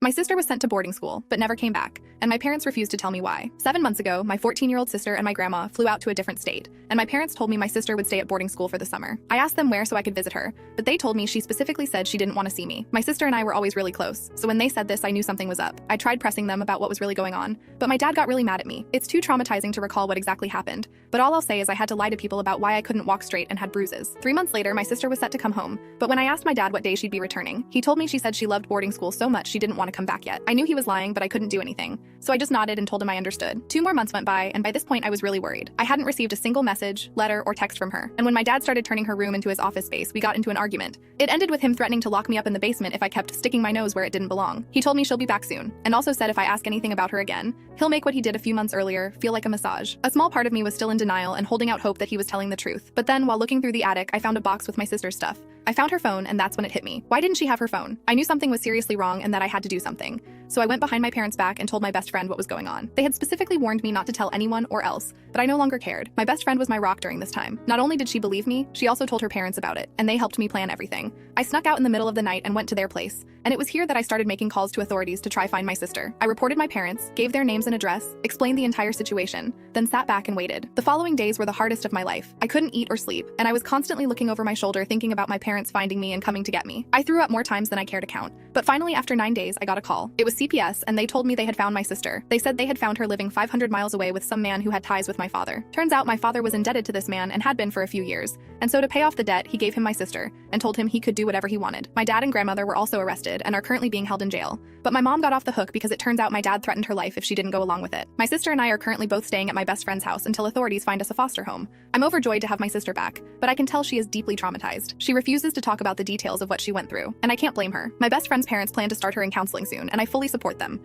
My sister was sent to boarding school, but never came back, and my parents refused to tell me why. 7 months ago, my 14-year-old sister and my grandma flew out to a different state, and my parents told me my sister would stay at boarding school for the summer. I asked them where so I could visit her, but they told me she specifically said she didn't want to see me. My sister and I were always really close, so when they said this, I knew something was up. I tried pressing them about what was really going on, but my dad got really mad at me. It's too traumatizing to recall what exactly happened, but all I'll say is I had to lie to people about why I couldn't walk straight and had bruises. 3 months later, my sister was set to come home, but when I asked my dad what day she'd be returning, he told me she said she loved boarding school so much she didn't want to come back yet. I knew he was lying, but I couldn't do anything, so I just nodded and told him I understood. 2 more months went by, and by this point I was really worried. I hadn't received a single message, letter, or text from her, and when my dad started turning her room into his office space, we got into an argument. It ended with him threatening to lock me up in the basement if I kept sticking my nose where it didn't belong. He told me she'll be back soon, and also said if I ask anything about her again, he'll make what he did a few months earlier feel like a massage. A small part of me was still in denial and holding out hope that he was telling the truth, but then while looking through the attic, I found a box with my sister's stuff. I found her phone, and that's when it hit me. Why didn't she have her phone? I knew something was seriously wrong and that I had to do something. So I went behind my parents' back and told my best friend what was going on. They had specifically warned me not to tell anyone or else, but I no longer cared. My best friend was my rock during this time. Not only did she believe me, she also told her parents about it, and they helped me plan everything. I snuck out in the middle of the night and went to their place, and it was here that I started making calls to authorities to try find my sister. I reported my parents, gave their names and address, explained the entire situation, then sat back and waited. The following days were the hardest of my life. I couldn't eat or sleep, and I was constantly looking over my shoulder thinking about my parents finding me and coming to get me. I threw up more times than I care to count, but finally after 9 days I got a call. It was CPS, and they told me they had found my sister. They said they had found her living 500 miles away with some man who had ties with my father. Turns out my father was indebted to this man and had been for a few years, and so to pay off the debt, he gave him my sister and told him he could do whatever he wanted. My dad and grandmother were also arrested and are currently being held in jail, but my mom got off the hook because it turns out my dad threatened her life if she didn't go along with it. My sister and I are currently both staying at my best friend's house until authorities find us a foster home. I'm overjoyed to have my sister back, but I can tell she is deeply traumatized. She refuses to talk about the details of what she went through, and I can't blame her. My best friend's parents plan to start her in counseling soon, and I fully support them.